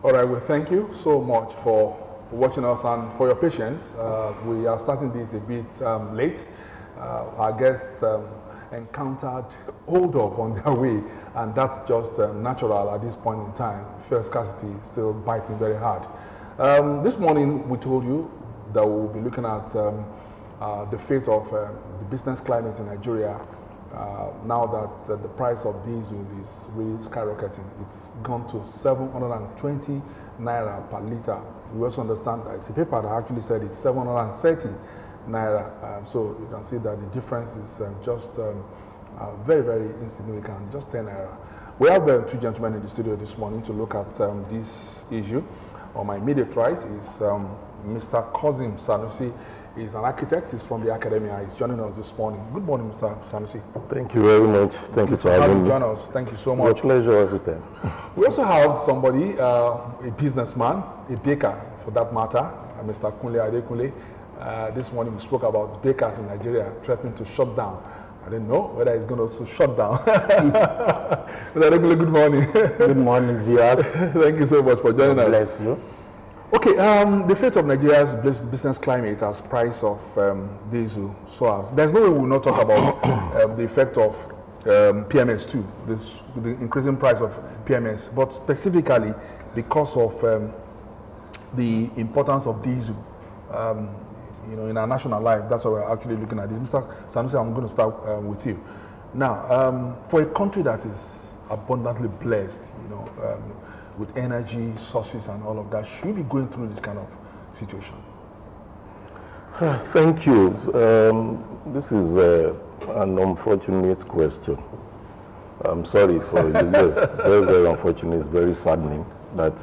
All right, well, thank you so much for watching us and for your patience. We are starting this a bit late. Our guests encountered hold up on their way, and that's just natural at this point in time. Fuel scarcity is still biting very hard. This morning, we told you that we'll be looking at the fate of the business climate in Nigeria. Now that the price of diesel is really skyrocketing. It's gone to 720 naira per liter. We also understand that it's a paper that actually said it's 730 naira. So you can see that the difference is just very, very insignificant, just 10 naira. We have two gentlemen in the studio this morning to look at this issue. On my immediate right is Mr. Kozim Sanusi. He's an architect. He's from the academia. He's joining us this morning. Good morning, Mr. Sanusi. Thank you very much. Thank you for having me. Join us. Thank you so much. It's a pleasure every time. We also have somebody, a businessman, a baker for that matter, Mr. Kunle Adekunle. This morning we spoke about bakers in Nigeria threatening to shut down. I don't know whether it's going to also shut down. Mr. Adekunle, good morning. Good morning, viewers. Thank you so much for joining us. Bless you. Okay, the fate of Nigeria's business climate as price of diesel soars. There's no way we will not talk about the effect of PMS2, the increasing price of PMS, but specifically because of the importance of diesel, in our national life. That's what we're actually looking at. Mr. Sanusi, I'm going to start with you. Now, for a country that is abundantly blessed, with energy sources and all of that, should we be going through this kind of situation? Thank you. This is an unfortunate question. I'm sorry for it. Yes, it's very, very unfortunate. It's very saddening that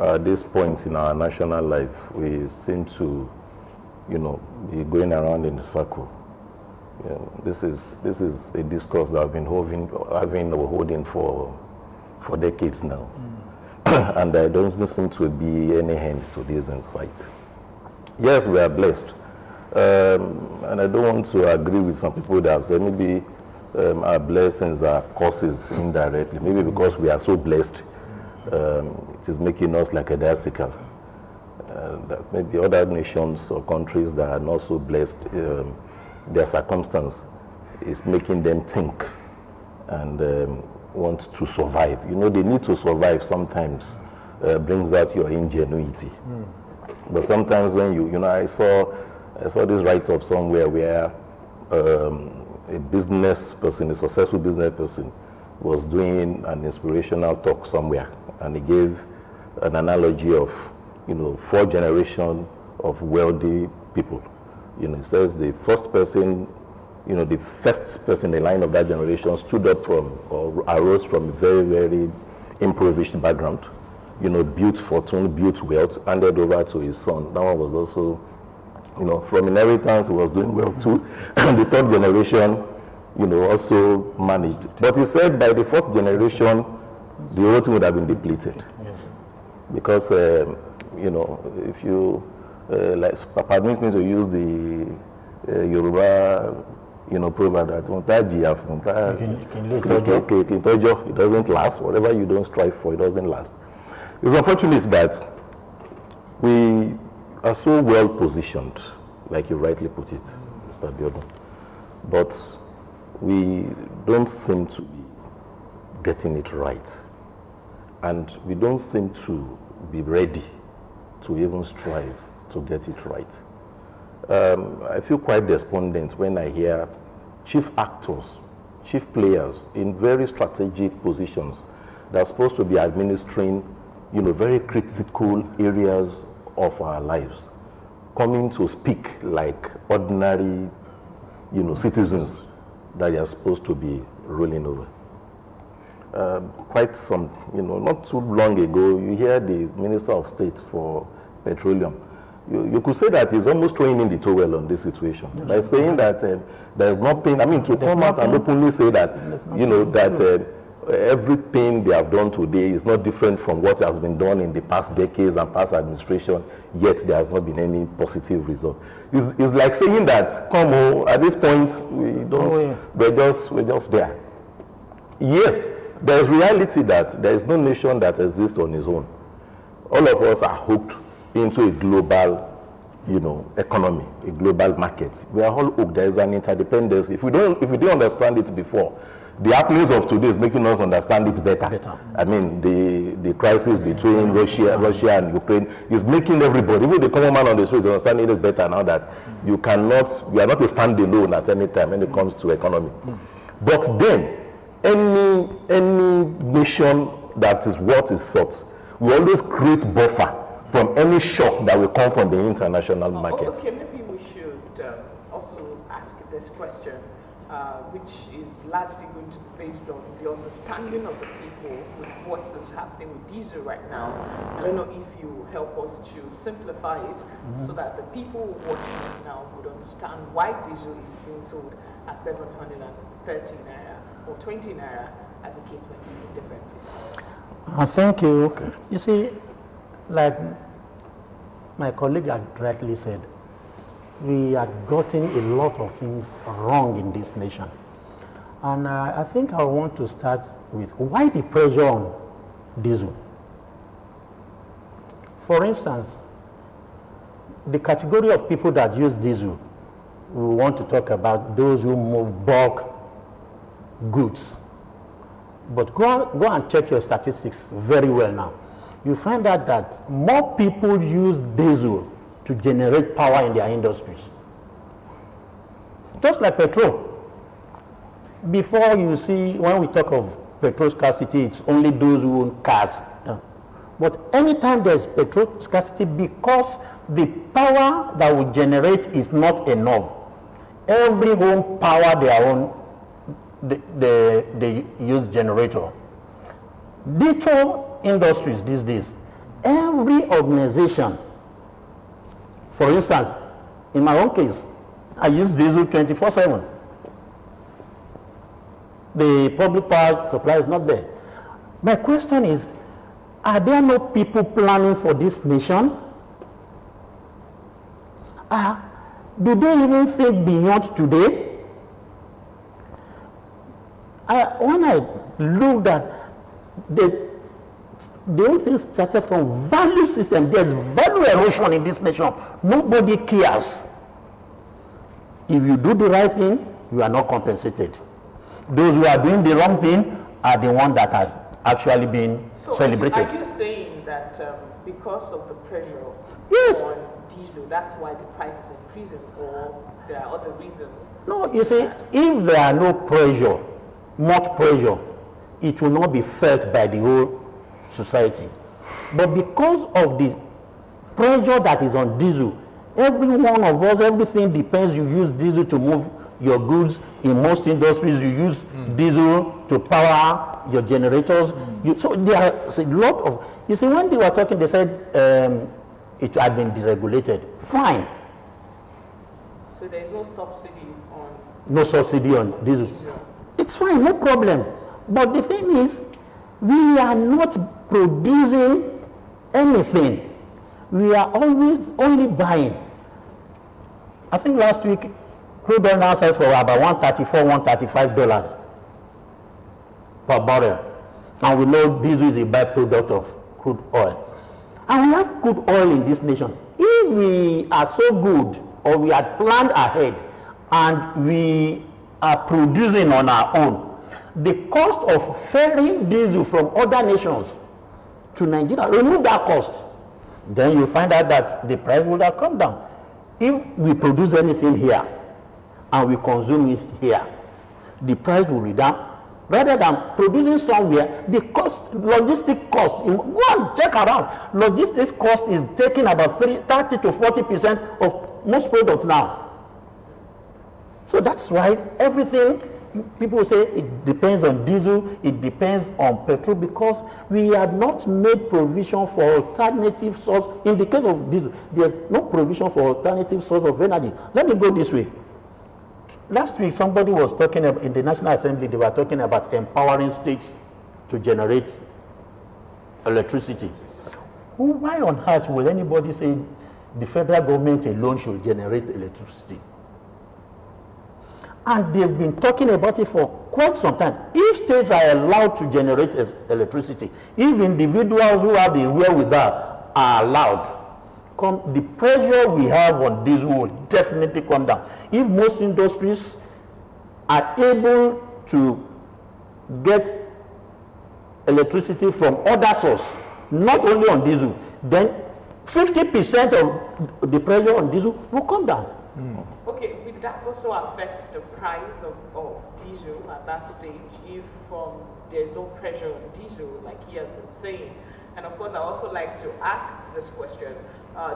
at this point in our national life, we seem to, be going around in a circle. This is a discourse that I've been holding for decades now. And there doesn't seem to be any hands to this in sight. Yes, we are blessed. And I don't want to agree with some people that have said maybe our blessings are causes indirectly. Maybe because we are so blessed, it is making us like a bicycle. That maybe other nations or countries that are not so blessed, their circumstance is making them think and want to survive. They need to survive sometimes brings out your ingenuity. But sometimes when I saw this write-up somewhere where a business person, a successful business person, was doing an inspirational talk somewhere, and he gave an analogy of 4 generations of wealthy people. He says the first person, the first person in the line of that generation stood up from or arose from a very, very impoverished background, built fortune, built wealth, handed over to his son. That one was also, from inheritance, he was doing well too. And the third generation, also managed. But he said by the 4th generation, the whole thing would have been depleted. Yes. Because, if you, permit me to use the Yoruba, proven that it doesn't last. Whatever you don't strive for, it doesn't last. It's unfortunate that we are so well positioned, like you rightly put it, Mr. Abiodun, but we don't seem to be getting it right, and we don't seem to be ready to even strive to get it right. I feel quite despondent when I hear chief actors, chief players in very strategic positions that are supposed to be administering, very critical areas of our lives, coming to speak like ordinary, citizens that they are supposed to be ruling over. Quite some, not too long ago, you hear the Minister of State for Petroleum. You could say that he's almost throwing in the towel on this situation by saying that there's nothing. To come out and openly say that everything they have done today is not different from what has been done in the past decades and past administration. Yet there has not been any positive result. It's like saying that, come on, at this point we don't. We're just there. Yes, there is reality that there is no nation that exists on its own. all of us are hooked into a global, economy, a global market. We are all hooked. There is an interdependence. If we didn't understand it before, the happenings of today is making us understand it better. I mean, the crisis between Russia and Ukraine is making everybody, even the common man on the street, understanding it better now that we are not a standalone at any time when it comes to economy. But then, any nation that is what is sought, we always create buffer from any shock that will come from the international market. Okay, maybe we should also ask this question, which is largely going to be based on the understanding of the people with what is happening with diesel right now. I don't know if you help us to simplify it so that the people watching us now would understand why diesel is being sold at 730 naira or 20 naira, as the case may be in different places. Thank you. Okay. You see, like my colleague had rightly said, we are getting a lot of things wrong in this nation. And I think I want to start with why the pressure on diesel. For instance, the category of people that use diesel, we want to talk about those who move bulk goods. But go and check your statistics very well now. You find out that more people use diesel to generate power in their industries. Just like petrol. Before, you see, when we talk of petrol scarcity, it's only those who own cars. But anytime there's petrol scarcity, because the power that we generate is not enough, every home power their own, they use generator. Ditto industries these days, every organization, for instance, in my own case, I use diesel 24/7. The public power supply is not there. My question is, are there no people planning for this nation? Do they even think beyond today? When I looked at the whole thing started from value system. There's value erosion in this nation. Nobody cares. If you do the right thing, you are not compensated. Those who are doing the wrong thing are the ones that are actually being celebrated. Are you saying that because of the pressure on diesel, that's why the price is increasing, or there are other reasons? No, you see, if there are no pressure, much pressure, it will not be felt by the whole society. But because of the pressure that is on diesel, every one of us, everything depends. You use diesel to move your goods. In most industries, you use diesel to power your generators. So there is a lot of, you see, when they were talking, they said it had been deregulated. Fine. So there is no subsidy on... No subsidy on diesel. It's fine, no problem. But the thing is, we are not producing anything. We are always only buying. I think last week, crude oil now sells for about $134, $135 per barrel. And we know diesel is a byproduct of crude oil. And we have crude oil in this nation. If we are so good, or we had planned ahead, and we are producing on our own, the cost of ferrying diesel from other nations to Nigeria, remove that cost, then you find out that the price would have come down. If we produce anything here and we consume it here, the price will be down. Rather than producing somewhere, the cost, logistic cost, go and check around. Logistics cost is taking about 30 to 40% of most products now. So that's why everything, people say it depends on diesel, it depends on petrol, because we have not made provision for alternative source. In the case of diesel, there's no provision for alternative source of energy. Let me go this way. Last week, somebody was talking about, in the National Assembly, they were talking about empowering states to generate electricity. Why on earth will anybody say the federal government alone should generate electricity? And they've been talking about it for quite some time. If states are allowed to generate electricity, if individuals who have the wherewithal are allowed, the pressure we have on diesel will definitely come down. If most industries are able to get electricity from other sources, not only on diesel, then 50% of the pressure on diesel will come down. Okay, will that also affect the price of diesel at that stage if there's no pressure on diesel, like he has been saying? And of course, I also like to ask this question.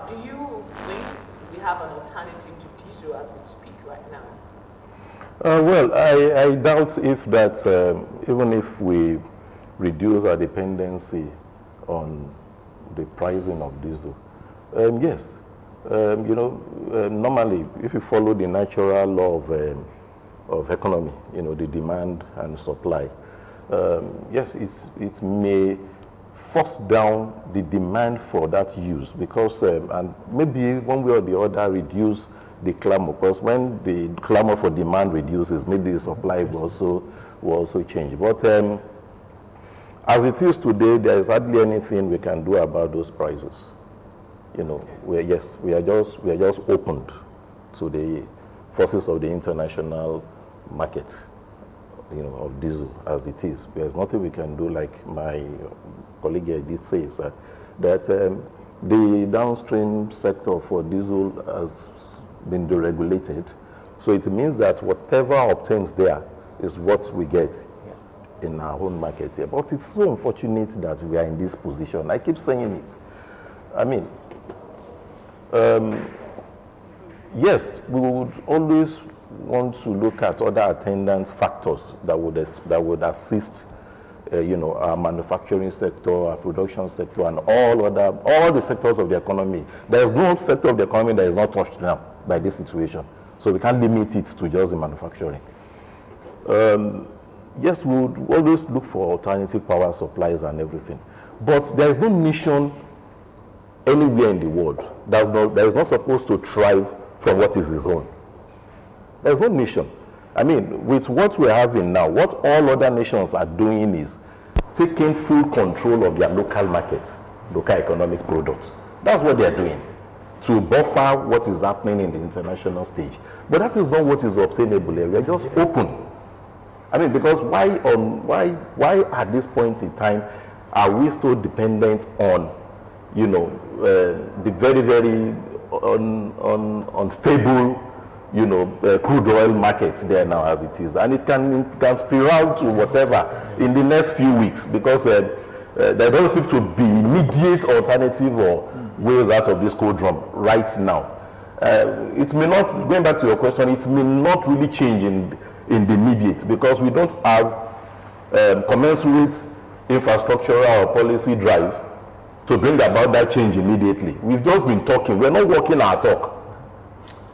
Do you think we have an alternative to diesel as we speak right now? Well, I doubt if that, even if we reduce our dependency on the pricing of diesel, yes, normally if you follow the natural law of economy, the demand and supply, yes, it may force down the demand for that use because, and maybe one way or the other reduce the clamor, because when the clamor for demand reduces, maybe the supply will also change. But as it is today, there is hardly anything we can do about those prices. We are just opened to the forces of the international market, of diesel as it is. There's nothing we can do, like my colleague here did say, that the downstream sector for diesel has been deregulated. So it means that whatever obtains there is what we get in our own market here. But it's so unfortunate that we are in this position. I keep saying it. I mean, yes, we would always want to look at other attendant factors that would assist, our manufacturing sector, our production sector, and all the sectors of the economy. There is no sector of the economy that is not touched now by this situation. So we can't limit it to just the manufacturing. Yes, we would always look for alternative power supplies and everything. But there is no nation anywhere in the world that is not supposed to thrive from what is its own. There's no nation. I mean, with what we're having now, what all other nations are doing is taking full control of their local markets, local economic products. That's what they're doing, to buffer what is happening in the international stage. But that is not what is obtainable here. We are just open. I mean, because why at this point in time are we so dependent on, the very, very unstable, crude oil market there now as it is, and it can spiral to whatever in the next few weeks because there doesn't seem to be immediate alternative or ways out of this cold drum right now. It may not, going back to your question, it may not really change in the immediate because we don't have commensurate infrastructural or policy drive to bring about that change immediately. We've just been talking. We're not walking our talk.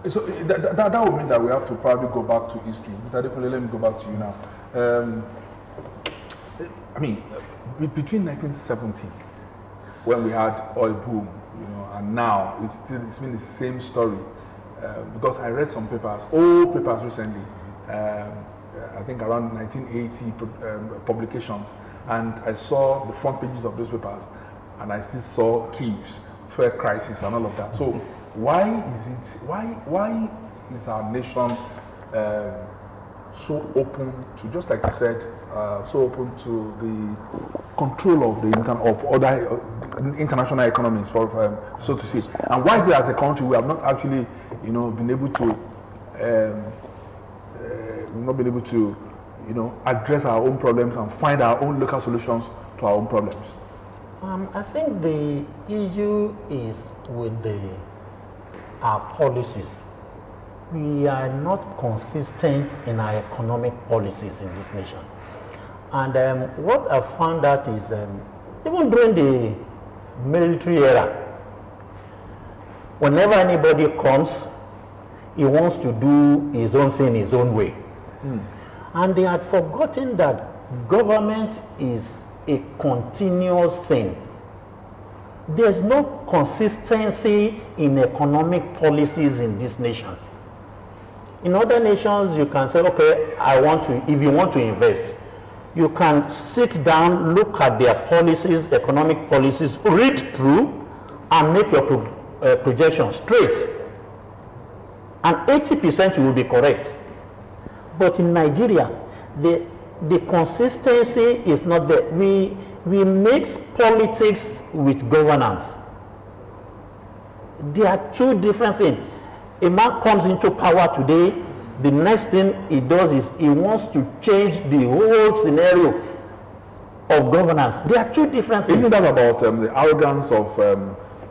So that would mean that we have to probably go back to history. Mr. Adekunle, let me go back to you now. I mean, between 1970, when we had oil boom, and now it's been the same story. Because I read some papers, old papers recently, I think around 1980 publications, and I saw the front pages of those papers, and I still saw caves, fair crisis, and all of that. So why is our nation so open to, just like you said, so open to the control of other international economies, so to say? And why is it, as a country, we have not actually, been able to, address our own problems and find our own local solutions to our own problems? I think the issue is with our policies. We are not consistent in our economic policies in this nation. And what I found out is, even during the military era, whenever anybody comes, he wants to do his own thing his own way. And they had forgotten that government is a continuous thing. There's no consistency in economic policies in this nation. In other nations, you can say, okay, if you want to invest, you can sit down, look at their policies, economic policies, read through, and make your projection straight. And 80% you will be correct. But in Nigeria, the consistency is not there. We mix politics with governance. They are two different things. A man comes into power today, the next thing he does is he wants to change the whole scenario of governance. They are two different things. Isn't that about the arrogance of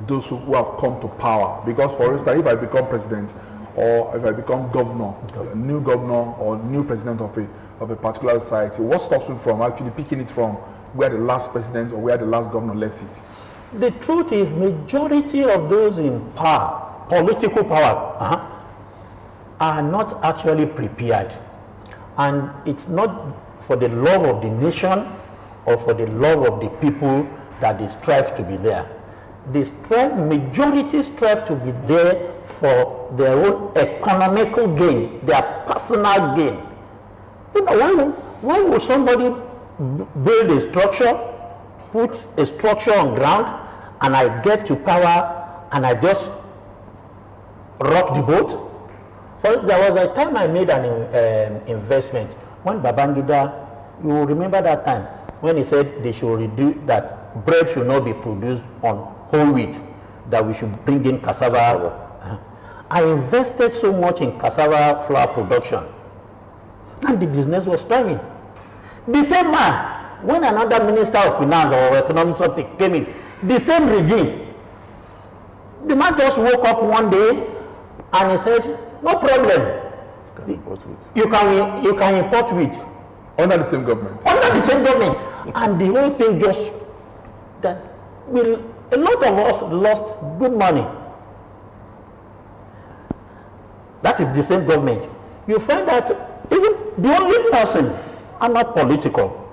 those who have come to power? Because, for instance, if I become president or if I become governor, a new governor or new president of a particular society, what stops me from actually picking it from where the last president or where the last governor left it? The truth is, majority of those in power, political power, are not actually prepared. And it's not for the love of the nation or for the love of the people that they strive to be there. Majority strive to be there for their own economical gain, their personal gain. You know, why would somebody build a structure, put a structure on ground, and I get to power and I just rock the boat? There was a time I made an investment when Babangida, you remember that time when he said they should reduce, that bread should not be produced on whole wheat, that we should bring in cassava. I invested so much in cassava flour production, and the business was thriving. The same man, when another minister of finance or economic something came in, the same regime, the man just woke up one day and he said, no problem, you can import wheat. Under the same government. Under the same government. And the whole thing just, a lot of us lost good money. That is the same government. You find that even the only person, I'm not political,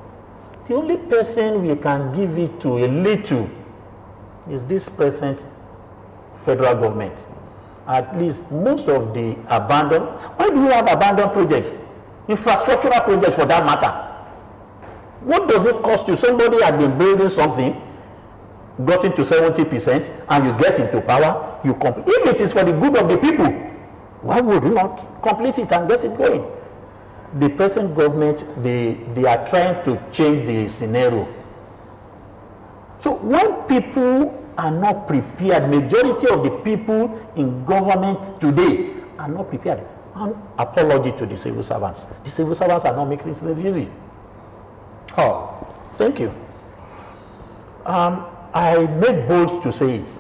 the only person we can give it to a little is this present federal government. At least most of the abandoned, why do we have abandoned projects? Infrastructural projects for that matter. What does it cost you? Somebody had been building something, got into 70%, and you get into power, you complete. If it is for the good of the people, why would you not complete it and get it going? The present government, they are trying to change the scenario. So when people are not prepared, majority of the people in government today are not prepared. An apology to the civil servants. The civil servants are not making things easy. How? Thank you. I make bold to say it.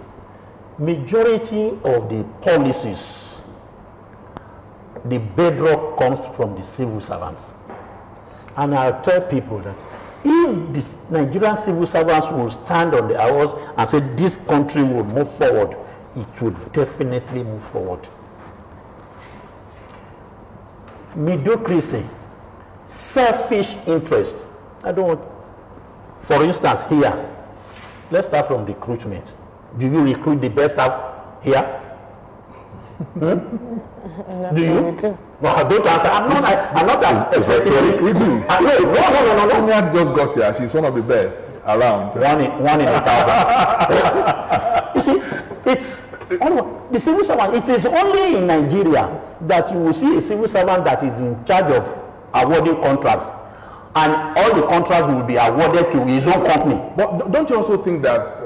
Majority of the policies, the bedrock comes from the civil servants. And I tell people that if the Nigerian civil servants will stand on the hours and say this country will move forward, it will definitely move forward. Mediocrity, selfish interest. I don't want, for instance, here, let's start from recruitment. Do you recruit the best staff here? Do you? No, don't answer. I'm not as expecting you. We do. No. Sonia just got here. She's one of the best around. One in 1,000. You see, it's the civil servant. It is only in Nigeria that you will see a civil servant that is in charge of awarding contracts, and all the contracts will be awarded to his own company. But don't you also think that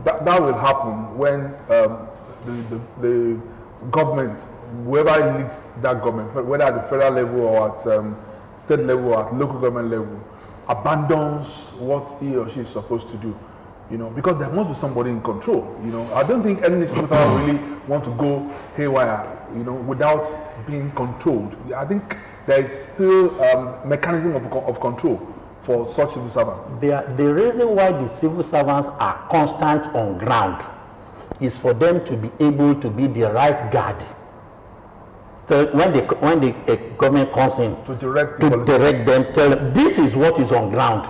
that will happen when the government, whoever leads that government, whether at the federal level or at state level or at local government level, abandons what he or she is supposed to do? You know, because there must be somebody in control. You know, I don't think any civil servant really want to go haywire, you know, without being controlled. I think there is still mechanism of control for such civil servants. The reason why the civil servants are constant on ground is for them to be able to be the right guard. So when the government comes in to direct them, tell them this is what is on ground.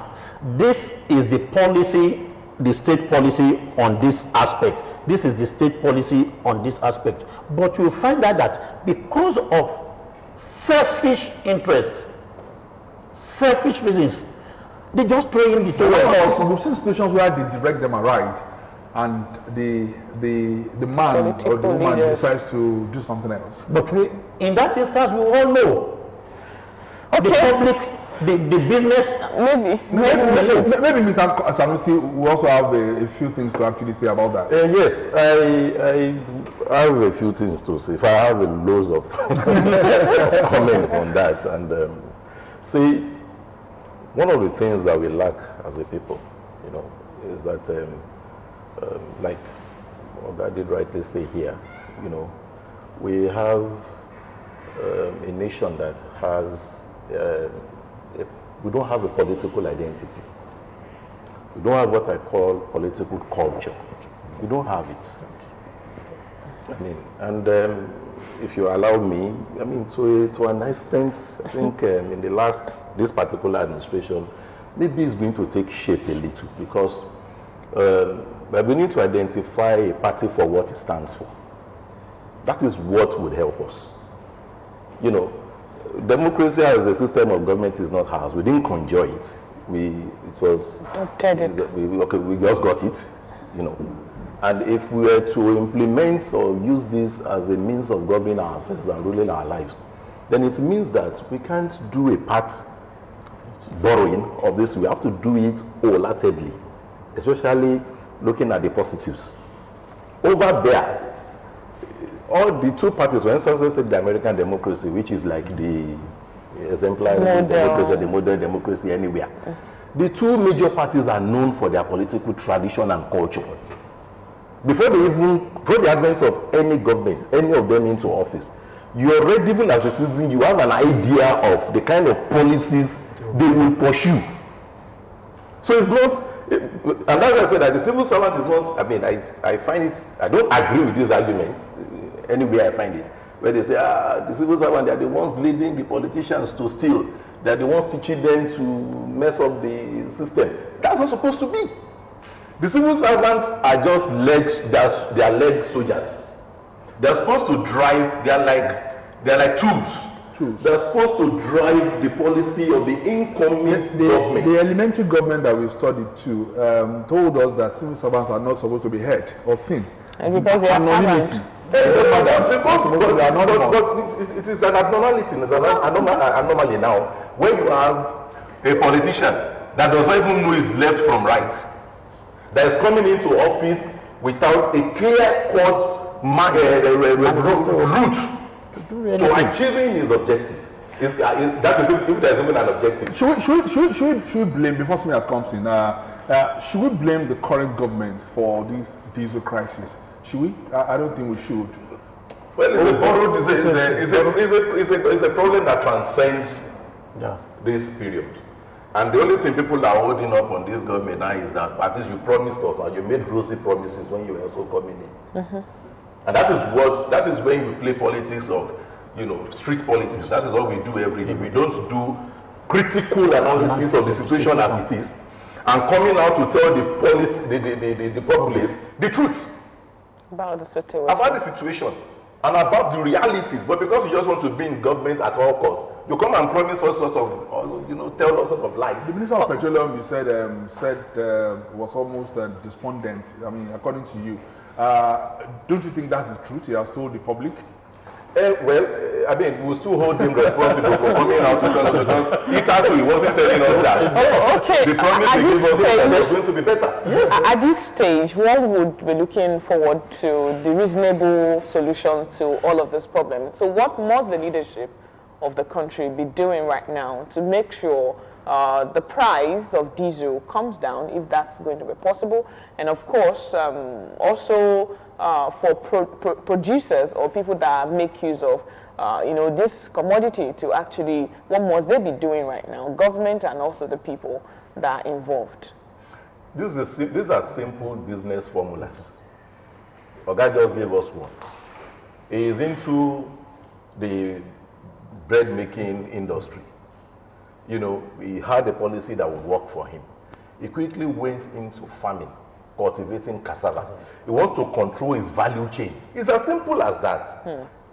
This is the policy, the state policy on this aspect. This is the state policy on this aspect. But you'll find out that because of selfish interests, selfish reasons, they just throw in the towel. We've seen situations where they direct them aright, and the man or the Political woman leaders. decides to do something else. But in that instance, we all know the public, the business. Maybe. Maybe Mr. Sanusi will also have a few things to actually say about that. Yes, I have a few things to say. If I have loads of comments on that, and see, one of the things that we lack as a people, is that, like Oga did rightly say here, we have a nation that has, we don't have a political identity. We don't have what I call political culture. We don't have it. I mean, and if you allow me, I mean, to an extent, I think in this particular administration, maybe it's going to take shape a little, because we need to identify a party for what it stands for. That is what would help us. Democracy as a system of government is not ours. We didn't conjure it. We just got it, And if we were to implement or use this as a means of governing ourselves and ruling our lives, then it means that we can't do a part borrowing of this. We have to do it wholeheartedly, especially looking at the positives. Over there, all the two parties, for instance, let's take the American democracy, which is like the exemplary democracy, the modern democracy anywhere. The two major parties are known for their political tradition and culture. Before the advent of any government, any of them into office, you already, even as a citizen, you have an idea of the kind of policies they will pursue. So it's not, and that's why I said that the civil servant is not, I find it, I don't agree with these arguments, anywhere I find it, where they say, the civil servant, they're the ones leading the politicians to steal, they're the ones teaching them to mess up the system. That's not supposed to be. The civil servants are just they are leg soldiers. They're supposed to drive, they're like tools. They're supposed to drive the policy of the incoming government. The elementary government that we studied too told us that civil servants are not supposed to be heard or seen. And because they are servants. But it is an abnormality. It's an anomaly now. When you have a politician that does not even know his left from right, that is coming into office without a clear-cut route to achieving his objective. That is if there is even an objective. Should we blame, before something that comes in, should we blame the current government for this diesel crisis? Should we? I don't think we should. Well, it's a problem that transcends this period. And the only thing people are holding up on this government now is that at least you promised us, or you made rosy promises when you were also coming in. And that is when we play politics of, street politics. That is what we do every day. We don't do critical analysis of the situation as it is, and coming out to tell the populace the truth about the situation and about the realities. But because you just want to be in government at all costs, you come and promise all sorts of, tell all sorts of lies. The Minister of Petroleum, you said was almost despondent. I mean, according to you, don't you think that is truth? He has told the public. We'll still hold him responsible for coming out to tell us, because he wasn't telling us that. Okay. The promise he gave us was going to be better. Yes. At this stage, what would be looking forward to the reasonable solutions to all of this problem? So what must the leadership of the country be doing right now to make sure the price of diesel comes down, if that's going to be possible, and of course also for producers or people that make use of this commodity to actually, what must they be doing right now, government and also the people that are involved? These are simple business formulas. Oga just gave us one. He is into the bread making industry. He had a policy that would work for him. He quickly went into farming, cultivating cassava. He wants to control his value chain. It's as simple as that.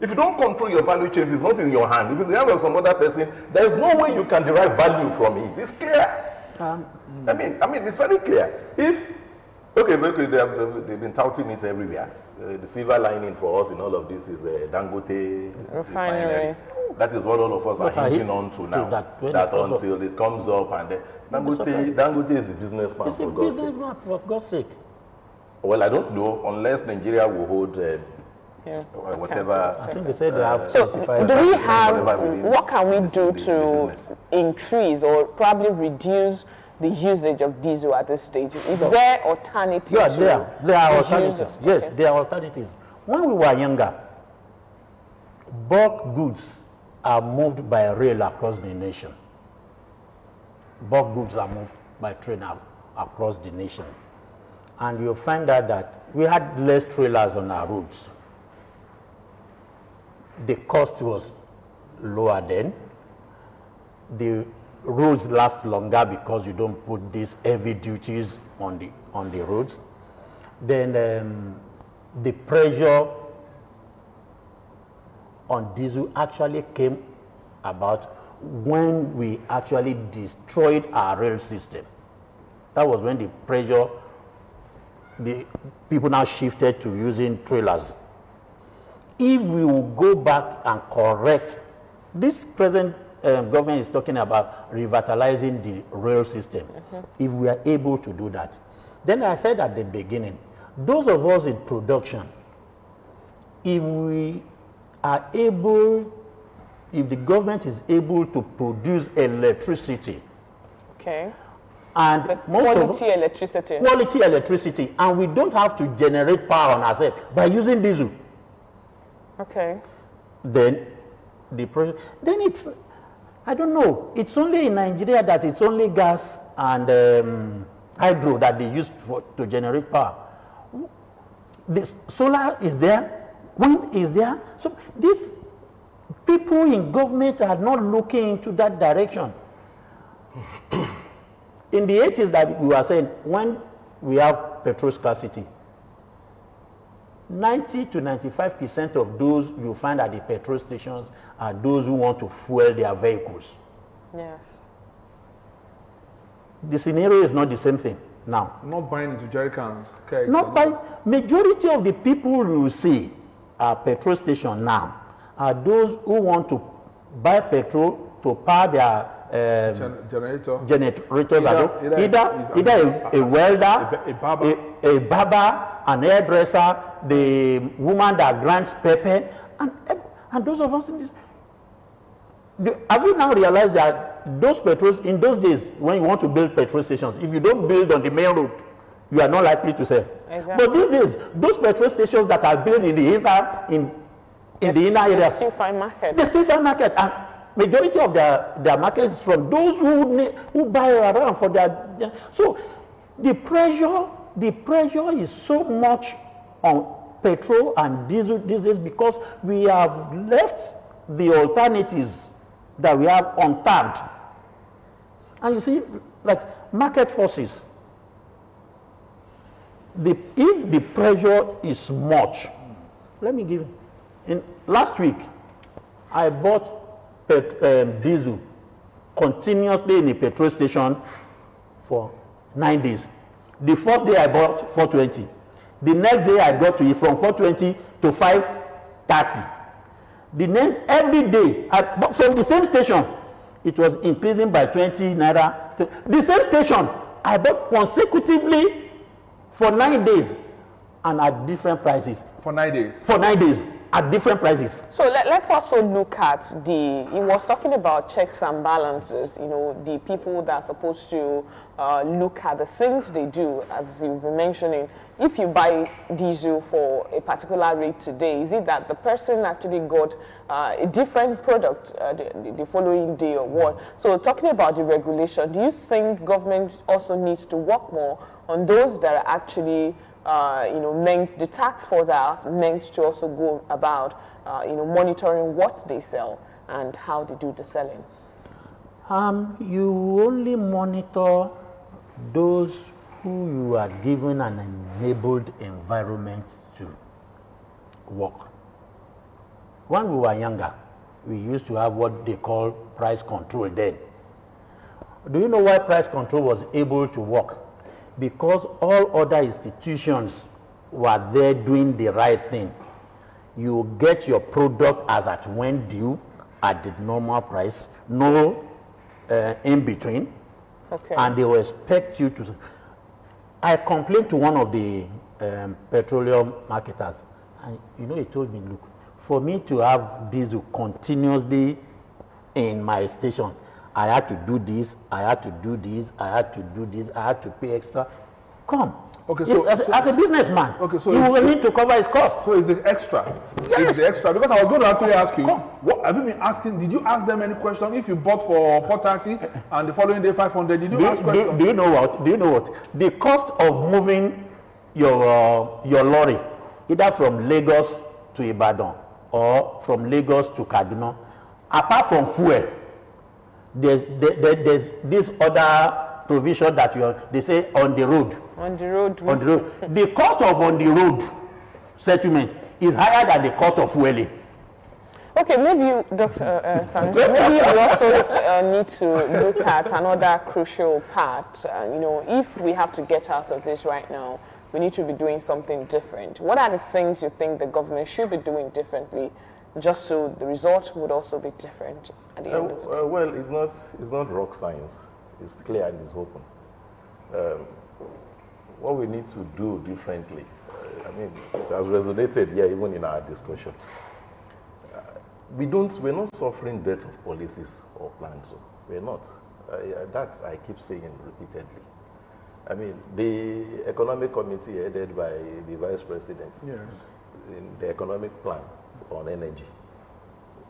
If you don't control your value chain, if it's not in your hand, if it's in the hand of some other person, there's no way you can derive value from it. It's clear. I mean, it's very clear. If Okay, they've been touting it everywhere. The silver lining for us in all of this is Dangote refinery. That is what all of us are hinging on to now. That until it comes up, and Dangote is the businessman. It's a businessman, for God's sake. Well, I don't know unless Nigeria will hold whatever. I think they said they have. So, do we have? What can we do to increase or probably reduce the usage of diesel at this stage? Is there alternatives? Yes, there are alternatives. Yes, there are alternatives. When we were younger, bulk goods are moved by rail across the nation. Bulk goods are moved by train across the nation. And you'll find out that we had less trailers on our roads. The cost was lower then. The roads last longer because you don't put these heavy duties on the roads. Then the pressure on diesel actually came about when we actually destroyed our rail system. That was when the pressure, the people now shifted to using trailers. If we will go back and correct, this present government is talking about revitalizing the rail system. If we are able to do that, then I said at the beginning, those of us in production, if we are able, if the government is able to produce electricity, and quality electricity, and we don't have to generate power on ourselves by using diesel. Then it's, I don't know, it's only in Nigeria that it's only gas and hydro that they use to generate power. This solar is there, wind is there. So these people in government are not looking into that direction. In the 80s that we were saying, when we have petrol scarcity, 90 to 95% of those you find at the petrol stations are those who want to fuel their vehicles. Yes. The scenario is not the same thing now. Not buying into jerry cans. Not by majority of the people you see at petrol station now are those who want to buy petrol to power their generators. Either a welder, a barber, an hairdresser, the woman that grinds pepper, and those of us in this. Have you now realized that those petrols, in those days, when you want to build petrol stations, if you don't build on the main road, you are not likely to sell. Exactly. But these days, those petrol stations that are built in the inner areas, they still find market. They still find market, and majority of their market is from those who buy around for their. So the pressure is so much on petrol and diesel these days because we have left the alternatives that we have untapped. And you see, like market forces, if the pressure is much, let me give you. Last week, I bought diesel continuously in a petrol station for 9 days. The first day I bought 420. The next day I got to it from 420 to 530. The next, every day, from the same station, it was increasing by 20 naira. The same station, I bought consecutively for 9 days and at different prices. For 9 days? For 9 days. At different prices. So let's also look at he was talking about checks and balances, the people that are supposed to look at the things they do, as you've been mentioning. If you buy diesel for a particular rate today, is it that the person actually got a different product the following day or what? So talking about the regulation, do you think government also needs to work more on those that are actually the tax force are meant to also go about, monitoring what they sell and how they do the selling? You only monitor those who you are given an enabled environment to work. When we were younger, we used to have what they call price control then. Do you know why price control was able to work? because all other institutions were there doing the right thing. You get your product as at when due at the normal price, no in between, Okay. and they will expect you to. I complained to one of the petroleum marketers, and he told me, look, for me to have diesel continuously in my station, I had to do this, I had to do this, I had to do this, I had to pay extra. Come. Okay, so, as a businessman, okay, so you will need to cover his cost. So it's the extra. Yes. It's the extra. Because I was going to actually ask you, what have you been asking? Did you ask them any question? If you bought for 430 and the following day 500, did you ask questions? Do you know what? The cost of moving your lorry, either from Lagos to Ibadan or from Lagos to Kaduna, apart from fuel, there's this other provision that they say on the road. On the road. The cost of on the road settlement is higher than the cost of fueling. Okay, maybe you, Dr. Sanj, maybe we also need to look at another crucial part. If we have to get out of this right now, we need to be doing something different. What are the things you think the government should be doing differently, just so the result would also be different at the end of the day? Well, it's not rock science. It's clear and it's open. What we need to do differently, it has resonated here even in our discussion. We're not suffering death of policies or plans. We're not. That I keep saying repeatedly. The economic committee headed by the vice president, yes, in the economic plan on energy,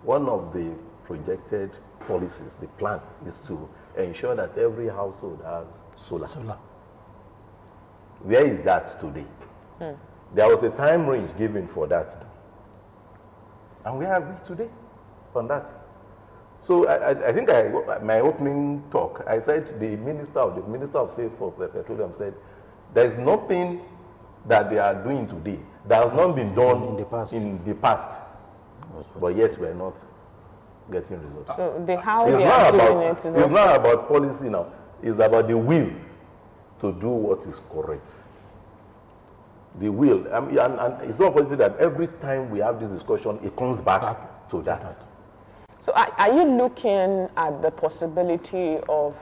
one of the projected policies, the plan, is to ensure that every household has solar. Where is that today? There was a time range given for that. And where are we today on that? So I think my opening talk, I said the Minister of State for Petroleum said, there's nothing that they are doing today that has not been done in the past. But yet we're not getting results. So how they are doing it is it's not about policy now. It's about the will to do what is correct. The will. And it's not policy that every time we have this discussion, it comes back to that. So are you looking at the possibility of,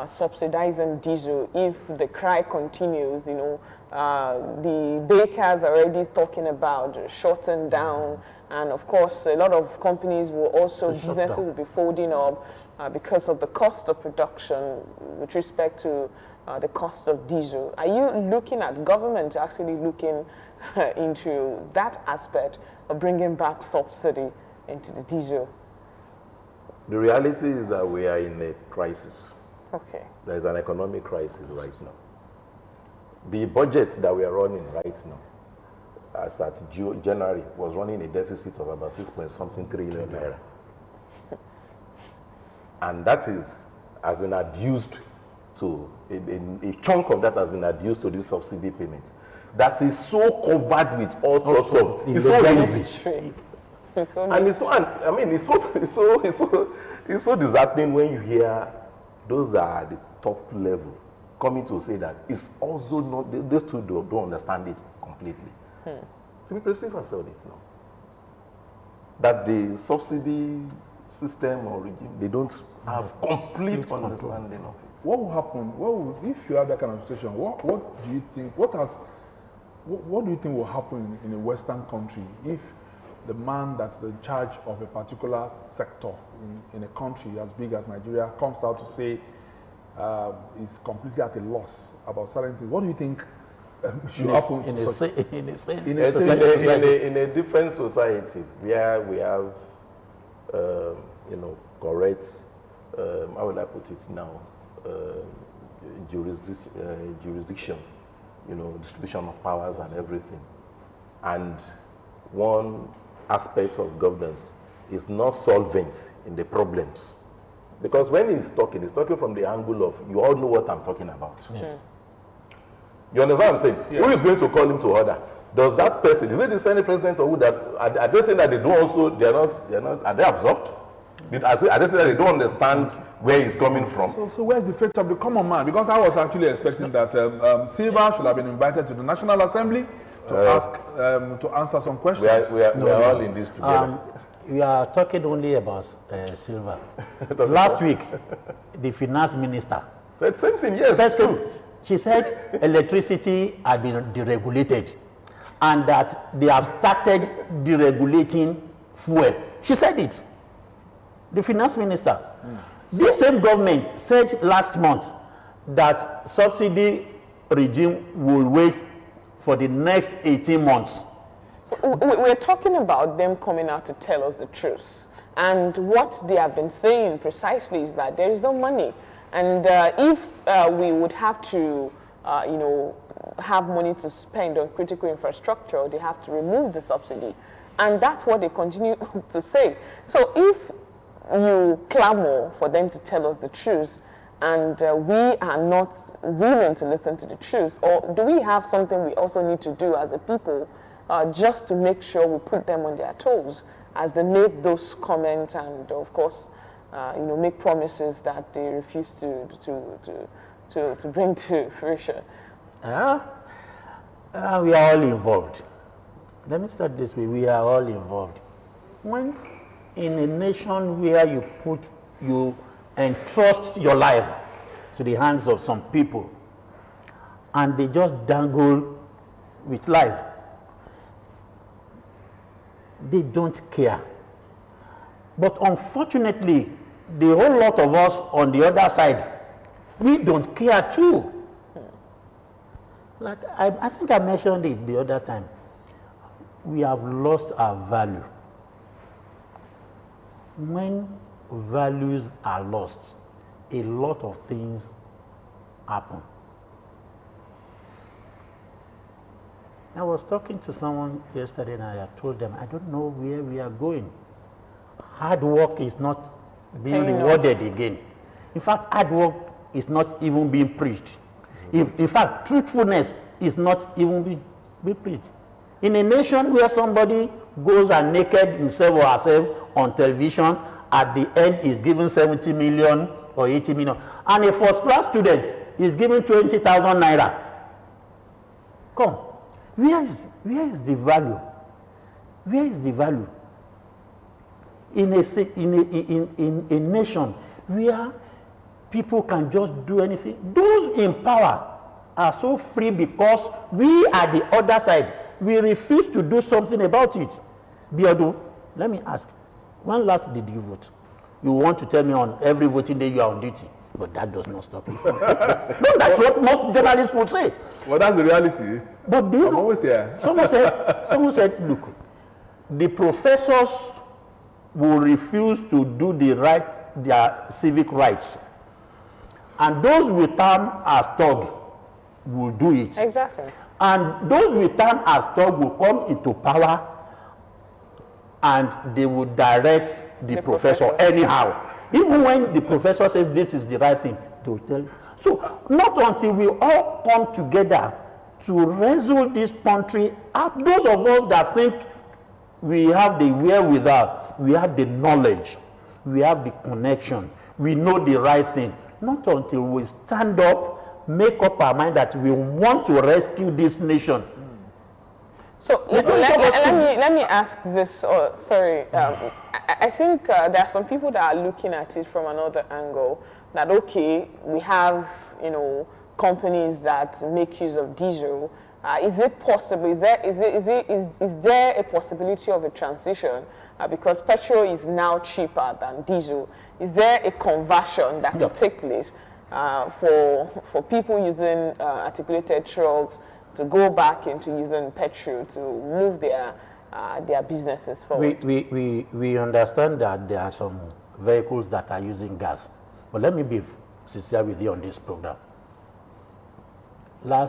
subsidizing diesel if the cry continues? The bakers are already talking about shutting down, and of course a lot of companies will also, businesses will be folding up because of the cost of production with respect to the cost of diesel. Are you looking at government actually looking into that aspect of bringing back subsidy into the diesel? The reality is that we are in a crisis. Okay. There is an economic crisis right now. The budget that we are running right now, as at January, was running a deficit of about 6.something trillion naira. And that has been adduced to, a chunk of that has been adduced to this subsidy payment. That is so covered with all sorts of, it's so easy. And it's so disheartening when you hear those are the top level coming to say that it's also not, those two don't understand it completely. To be precisely ourselves now, that the subsidy system or regime, they don't have complete understanding of it. What will happen? If you have that kind of situation? What do you think? What do you think will happen in a Western country if the man that's in charge of a particular sector in a country as big as Nigeria comes out to say is completely at a loss about certain things? What do you think should happen in a different society where we have correct, how will I put it now, jurisdiction, distribution of powers and everything, and one aspect of governance is not solvent in the problems. Because when he's talking from the angle of, you all know what I'm talking about. Yeah. You understand what I'm saying? Yeah. Who is going to call him to order? Does that person, is it the Senate president or who that, are they saying that they do also, are they absorbed? Are they saying that they don't understand where it's coming from. So where's the fate of the common man? Because I was actually expecting that Silva should have been invited to the National Assembly to answer some questions. We are all in this together. We are talking only about Silva. Last week, the finance minister said same thing. Yes, said true. She said electricity had been deregulated and that they have started deregulating fuel. She said it. The finance minister. This same government said last month that subsidy regime will wait for the next 18 months. We're talking about them coming out to tell us the truth. And what they have been saying precisely is that there is no money. And if we would have to, have money to spend on critical infrastructure, they have to remove the subsidy. And that's what they continue to say. So if you clamor for them to tell us the truth, and we are not willing to listen to the truth, or do we have something we also need to do as a people just to make sure we put them on their toes as they make those comments and, of course, make promises that they refuse to bring to fruition? We are all involved. Let me start this way. We are all involved. When in a nation where you entrust your life to the hands of some people and they just dangle with life, they don't care. But unfortunately, the whole lot of us on the other side, we don't care too. Like I think I mentioned it the other time. We have lost our value. When values are lost, a lot of things happen. I was talking to someone yesterday and I told them, I don't know where we are going. Hard work is not being rewarded again. In fact, hard work is not even being preached. In fact, truthfulness is not even being preached. In a nation where somebody goes and naked himself or herself on television, at the end is given 70 million or 80 million, and a first-class student is given 20,000 naira. Come, where is the value? Where is the value? In a nation where people can just do anything, those in power are so free because we at the other side, we refuse to do something about it. Biodo, let me ask, when last did you vote? You want to tell me on every voting day you are on duty, but that does not stop you from voting. No, that's what most journalists would say. Well, that's the reality. But do you know? Always here. Someone said, look, the professors will refuse to do their civic rights, and those with term as thug will do it. Exactly. And those with term as thug will come into power and they will direct the professor anyhow. Even when the professor says this is the right thing, they will tell you. So not until we all come together to wrestle this country out, those of us that think we have the wherewithal, we have the knowledge, we have the connection, we know the right thing, not until we stand up, make up our mind that we want to rescue this nation. So let me ask this. I think there are some people that are looking at it from another angle. That okay, we have companies that make use of diesel. Is it possible? Is there a possibility of a transition? Because petrol is now cheaper than diesel. Is there a conversion that could take place for people using articulated trucks to go back into using petrol to move their businesses forward? We understand that there are some vehicles that are using gas. But let me be sincere with you on this program. I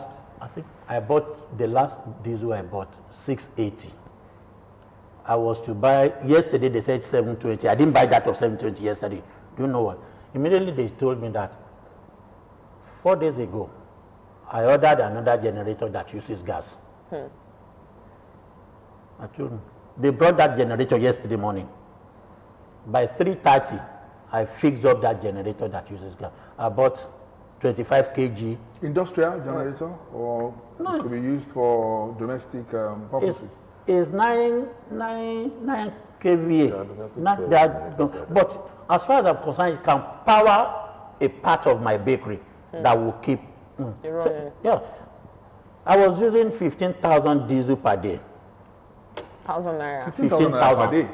think I bought the last diesel I bought 680. I was to buy yesterday. They said 720. I didn't buy that of 720 yesterday. Do you know what? Immediately they told me that 4 days ago I ordered another generator that uses gas. I told them. They brought that generator yesterday morning. By 3:30, I fixed up that generator that uses gas. I bought 25 kg. Industrial generator, or No, it could be used for domestic purposes? It's 9 kVA. Not that, but as far as I'm concerned, it can power a part of my bakery that will keep. So, yeah, I was using 15,000 diesel per day. 1,000 naira. 15,000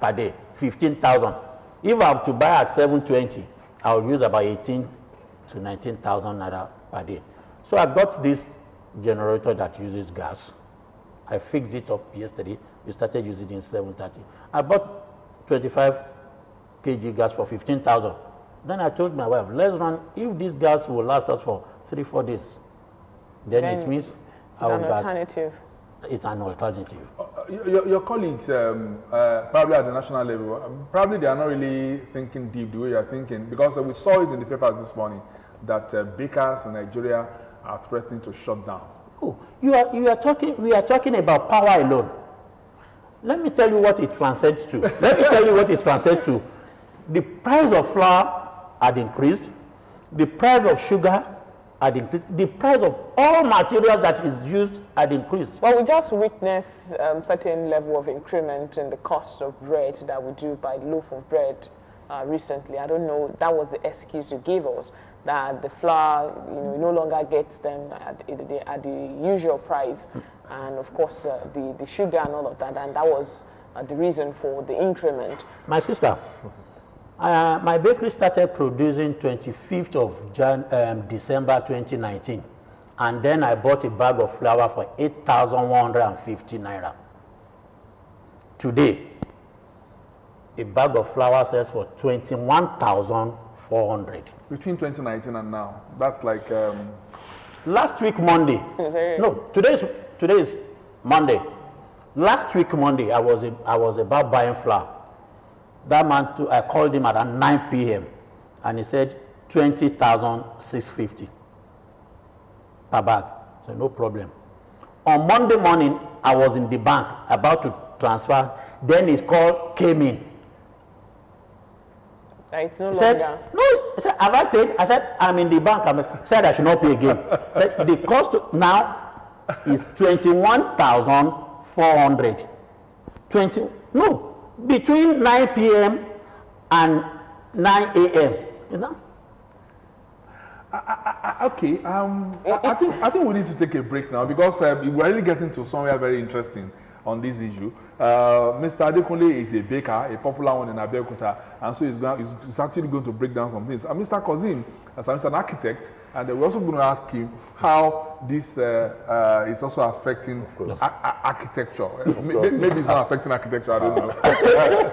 per day. 15,000. If I'm to buy at 720, I'll use about 18 to 19,000 naira per day. So I got this generator that uses gas. I fixed it up yesterday. We started using it in 7:30. I bought 25 kg gas for 15,000. Then I told my wife, let's run. If this gas will last us for 3-4 days, then it means it's an alternative. It's an alternative. Your colleagues, probably at the national level, probably they are not really thinking deep the way you are thinking, because we saw it in the papers this morning that bakers in Nigeria are threatening to shut down. Oh, we are talking about power alone. Let me tell you what it translates to. The price of flour had increased. The price of sugar had increased. The price of all material that is used had increased. Well, we just witnessed certain level of increment in the cost of bread that we do by loaf of bread recently. I don't know, that was the excuse you gave us, that the flour, no longer gets them at the usual price, and of course the sugar and all of that, and that was the reason for the increment. My sister, my bakery started producing 25th of December 2019, and then I bought a bag of flour for 8,150 naira. Today, a bag of flour sells for 21,400. Between 2019 and now, that's like... Last week Monday, no, today is Monday. Last week Monday, I was about buying flour. That man, I called him at 9 p.m. and he said 20,650 per bag. So no problem. On Monday morning, I was in the bank about to transfer. Then his call came in. It's no Said, longer. no, I said, have I paid? I said, I'm in the bank. I said I should not pay again. Said, the cost now is 21,400. Between 9 p.m. and 9 a.m. Okay, I think we need to take a break now, because we're really getting to somewhere very interesting on this issue. Mr. Adekunle is a baker, a popular one in Abeokuta, and so he's actually going to break down some things. Mr. Kozim, as an architect, and we're also going to ask him how this is also affecting architecture. Maybe it's not affecting architecture, I don't know.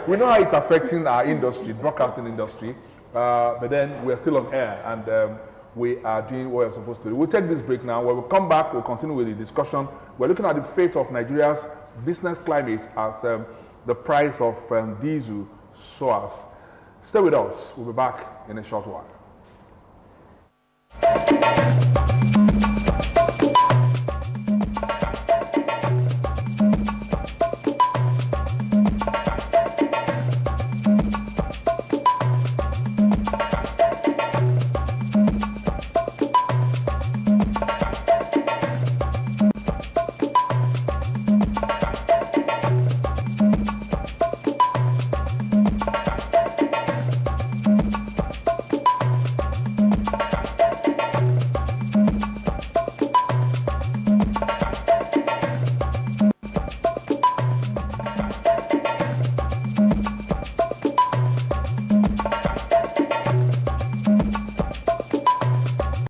We know how it's affecting our industry, broadcasting industry, but then we're still on air, and we are doing what we're supposed to do. We'll take this break now. When we come back, we'll continue with the discussion. We're looking at the fate of Nigeria's business climate as the price of diesel soars. Stay with us. We'll be back in a short while.